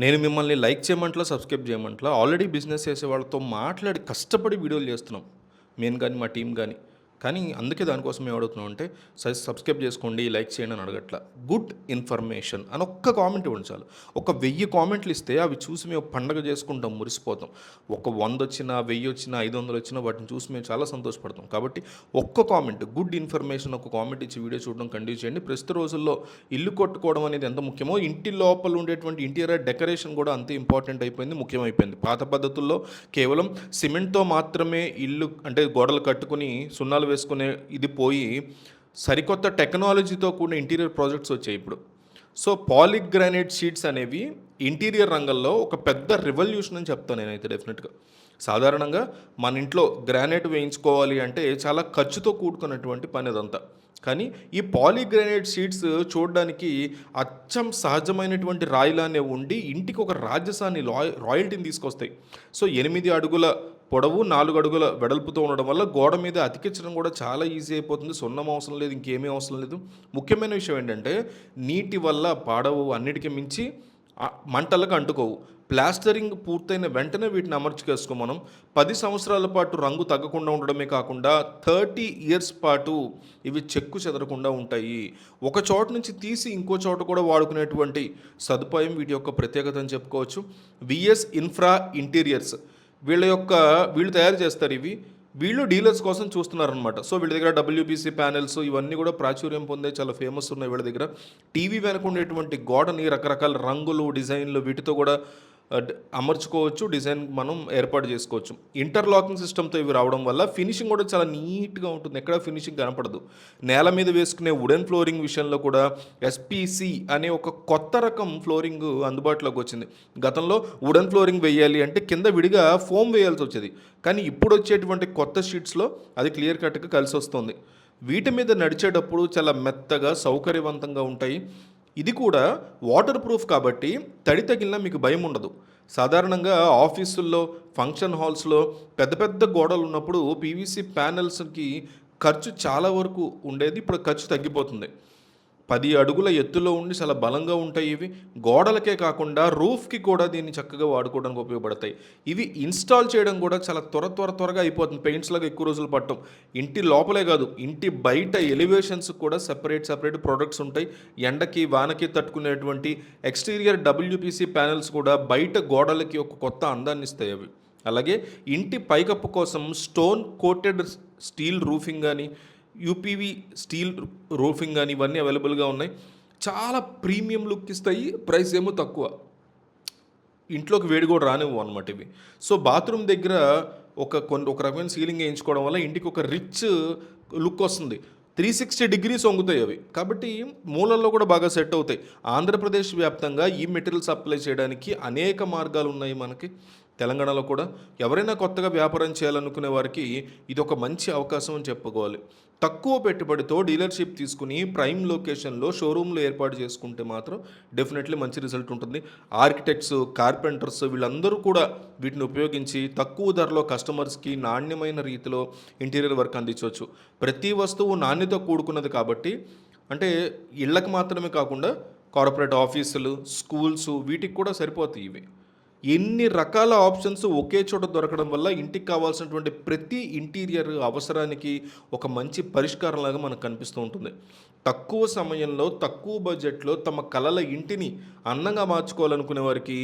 నేను మిమ్మల్ని like చేయమంటలా, subscribe చేయమంటలా. Already business చేసే వాళ్ళతో మాట్లాడి కష్టపడి వీడియోలు చేస్తున్నాం. నేను గాని, మా టీమ్ గాని. కానీ అందుకే దానికోసం ఏం అడుగుతున్నాం అంటే సబ్స్క్రైబ్ చేసుకోండి, లైక్ చేయండి అని అడగట్ల. గుడ్ ఇన్ఫర్మేషన్ అని ఒక్క కామెంట్ ఇవ్వండి చాలు. ఒక 1000 కామెంట్లు ఇస్తే అవి చూసి మేము పండగ చేసుకుంటాం, మురిసిపోతాం. ఒక 100 వచ్చినా, 1000 వచ్చినా, 500 వచ్చినా వాటిని చూసి మేము చాలా సంతోషపడతాం. కాబట్టి ఒక్క కామెంట్, గుడ్ ఇన్ఫర్మేషన్ ఒక కామెంట్ ఇచ్చి వీడియో చూడడం కంటిన్యూ చేయండి. ప్రస్తుత రోజుల్లో ఇల్లు కట్టుకోవడం అనేది ఎంత ముఖ్యమో ఇంటి లోపల ఉండేటువంటి ఇంటీరియర్ డెకరేషన్ కూడా అంతే ఇంపార్టెంట్ అయిపోయింది, ముఖ్యమైపోయింది. పాత పద్ధతుల్లో కేవలం సిమెంట్తో మాత్రమే ఇల్లు అంటే గోడలు కట్టుకుని సున్నాలు వేసుకునే ఇది పోయి సరికొత్త టెక్నాలజీతో కూడిన ఇంటీరియర్ ప్రాజెక్ట్స్ వచ్చాయి ఇప్పుడు. సో పాలిగ్రానైట్ షీట్స్ అనేవి ఇంటీరియర్ రంగంలో ఒక పెద్ద రెవల్యూషన్ అని చెప్తాను నేనైతే డెఫినెట్గా. సాధారణంగా మన ఇంట్లో గ్రానైట్ వేయించుకోవాలి అంటే చాలా ఖర్చుతో కూడుకున్నటువంటి పని అదంతా. కానీ ఈ పాలిగ్రానైట్ షీట్స్ చూడడానికి అచ్చం సహజమైనటువంటి రాయిలానే ఉండి ఇంటికి ఒక రాజసాన్ని రాయల్టీని తీసుకొస్తాయి. సో 8 అడుగుల పొడవు 4 అడుగుల వెడల్పుతో ఉండడం వల్ల గోడ మీద అతికించడం కూడా చాలా ఈజీ అయిపోతుంది. సున్నం అవసరం లేదు, ఇంకేమీ అవసరం లేదు. ముఖ్యమైన విషయం ఏంటంటే నీటి వల్ల పాడవు, అన్నిటికీ మించి మంటలకు అంటుకోవు. ప్లాస్టరింగ్ పూర్తయిన వెంటనే వీటిని అమర్చుకేసుకో మనం 10 సంవత్సరాల పాటు రంగు తగ్గకుండా ఉండడమే కాకుండా 30 ఇయర్స్ పాటు ఇవి చెక్కు చెదరకుండా ఉంటాయి. ఒక చోట నుంచి తీసి ఇంకో చోట కూడా వాడుకునేటువంటి సదుపాయం వీటి యొక్క ప్రత్యేకత అని చెప్పుకోవచ్చు. విఎస్ ఇన్ఫ్రా ఇంటీరియర్స్ వీళ్ళు తయారు చేస్తారు ఇవి. వీళ్ళు డీలర్స్ కోసం చూస్తున్నారనమాట. సో వీళ్ళ దగ్గర డబ్ల్యూపీసీ ప్యానెల్స్ ఇవన్నీ కూడా ప్రాచుర్యం పొందే చాలా ఫేమస్ ఉన్నాయి వీళ్ళ దగ్గర. టీవీ వెనక ఉండేటువంటి గోడని రకరకాల రంగులు, డిజైన్లు వీటితో కూడా అమర్చుకోవచ్చు, డిజైన్ మనం ఏర్పాటు చేసుకోవచ్చు. ఇంటర్లాకింగ్ సిస్టమ్తో ఇవి రావడం వల్ల ఫినిషింగ్ కూడా చాలా నీట్గా ఉంటుంది, ఎక్కడ ఫినిషింగ్ కనపడదు. నేల మీద వేసుకునే వుడెన్ ఫ్లోరింగ్ విషయంలో కూడా ఎస్పీసీ అనే ఒక కొత్త రకం ఫ్లోరింగ్ అందుబాటులోకి వచ్చింది. గతంలో వుడెన్ ఫ్లోరింగ్ వేయాలి అంటే కింద విడిగా ఫోమ్ వేయాల్సి వచ్చేది. కానీ ఇప్పుడు వచ్చేటువంటి కొత్త షీట్స్లో అది క్లియర్ కట్గా కలిసి వస్తుంది. వీటి మీద నడిచేటప్పుడు చాలా మెత్తగా సౌకర్యవంతంగా ఉంటాయి. ఇది కూడా వాటర్ ప్రూఫ్ కాబట్టి తడి తగిలినా మీకు భయం ఉండదు. సాధారణంగా ఆఫీసుల్లో, ఫంక్షన్ హాల్స్లో పెద్ద పెద్ద గోడలు ఉన్నప్పుడు పీవీసీ ప్యానెల్స్కి ఖర్చు చాలా వరకు ఉండేది, ఇప్పుడు ఖర్చు తగ్గిపోతుంది. 10 అడుగుల ఎత్తులో ఉండి చాలా బలంగా ఉంటాయి ఇవి. గోడలకే కాకుండా రూఫ్కి కూడా దీన్ని చక్కగా వాడుకోవడానికి ఉపయోగపడతాయి. ఇవి ఇన్స్టాల్ చేయడం కూడా చాలా త్వరగా అయిపోతుంది. పెయింట్స్ లాగా ఎక్కువ రోజులు పట్టం. ఇంటి లోపలే కాదు, ఇంటి బయట ఎలివేషన్స్ కూడా సెపరేట్ ప్రోడక్ట్స్ ఉంటాయి. ఎండకి వానకి తట్టుకునేటువంటి ఎక్స్టీరియర్ డబ్ల్యూపీసీ ప్యానెల్స్ కూడా బయట గోడలకి ఒక కొత్త అందాన్ని ఇస్తాయి అవి. అలాగే ఇంటి పైకప్పు కోసం స్టోన్ కోటెడ్ స్టీల్ రూఫింగ్ కానీ, యూపీవీ స్టీల్ రూఫింగ్ కానీ ఇవన్నీ అవైలబుల్గా ఉన్నాయి. చాలా ప్రీమియం లుక్ ఇస్తాయి, ప్రైస్ ఏమో తక్కువ. ఇంట్లోకి వేడి కూడా రానివ్వు అనమాట ఇవి. సో బాత్రూమ్ దగ్గర ఒక రకమైన సీలింగ్ వేయించుకోవడం వల్ల ఇంటికి ఒక రిచ్ లుక్ వస్తుంది. 360 డిగ్రీస్ వంగుతాయి అవి, కాబట్టి మూలల్లో కూడా బాగా సెట్ అవుతాయి. ఆంధ్రప్రదేశ్ వ్యాప్తంగా ఈ మెటీరియల్ సప్లై చేయడానికి అనేక మార్గాలు ఉన్నాయి మనకి. తెలంగాణలో కూడా ఎవరైనా కొత్తగా వ్యాపారం చేయాలనుకునే వారికి ఇది ఒక మంచి అవకాశం అని చెప్పుకోవాలి. తక్కువ పెట్టుబడితో డీలర్షిప్ తీసుకుని ప్రైమ్ లొకేషన్లో షోరూమ్లు ఏర్పాటు చేసుకుంటే మాత్రం డెఫినెట్లీ మంచి రిజల్ట్ ఉంటుంది. ఆర్కిటెక్ట్స్, కార్పెంటర్స్ వీళ్ళందరూ కూడా వీటిని ఉపయోగించి తక్కువ ధరలో కస్టమర్స్కి నాణ్యమైన రీతిలో ఇంటీరియర్ వర్క్ అందించవచ్చు. ప్రతి వస్తువు నాణ్యత కూడుకున్నది కాబట్టి, అంటే ఇళ్ళకి మాత్రమే కాకుండా కార్పొరేట్ ఆఫీసులు, స్కూల్స్ వీటికి కూడా సరిపోతాయి ఇవి. ఎన్ని రకాల ఆప్షన్స్ ఒకే చోట దొరకడం వల్ల ఇంటికి కావాల్సినటువంటి ప్రతి ఇంటీరియర్ అవసరానికి ఒక మంచి పరిష్కారంలాగా మనకు కనిపిస్తూ ఉంటుంది. తక్కువ సమయంలో, తక్కువ బడ్జెట్లో తమ కలల ఇంటిని అందంగా మార్చుకోవాలనుకునే వారికి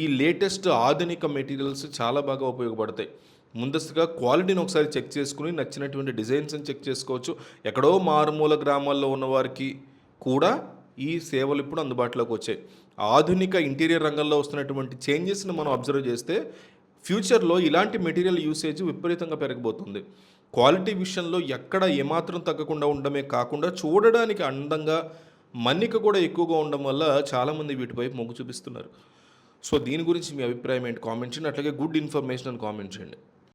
ఈ లేటెస్ట్ ఆధునిక మెటీరియల్స్ చాలా బాగా ఉపయోగపడతాయి. ముందస్తుగా క్వాలిటీని ఒకసారి చెక్ చేసుకుని నచ్చినటువంటి డిజైన్స్ని చెక్ చేసుకోవచ్చు. ఎక్కడో మారుమూల గ్రామాల్లో ఉన్నవారికి కూడా ఈ సేవలు ఇప్పుడు అందుబాటులోకి వచ్చాయి. ఆధునిక ఇంటీరియర్ రంగంలో వస్తున్నటువంటి చేంజెస్ని మనం అబ్జర్వ్ చేస్తే ఫ్యూచర్లో ఇలాంటి మెటీరియల్ యూసేజ్ విపరీతంగా పెరగబోతుంది. క్వాలిటీ విషయంలో ఎక్కడ ఏమాత్రం తగ్గకుండా ఉండడమే కాకుండా చూడడానికి అందంగా, మన్నిక కూడా ఎక్కువగా ఉండడం వల్ల చాలామంది వీటిపై మొగ్గు చూపిస్తున్నారు. సో దీని గురించి మీ అభిప్రాయం ఏంటి కామెంట్ చేయండి. అట్లాగే గుడ్ ఇన్ఫర్మేషన్ అని కామెంట్ చేయండి.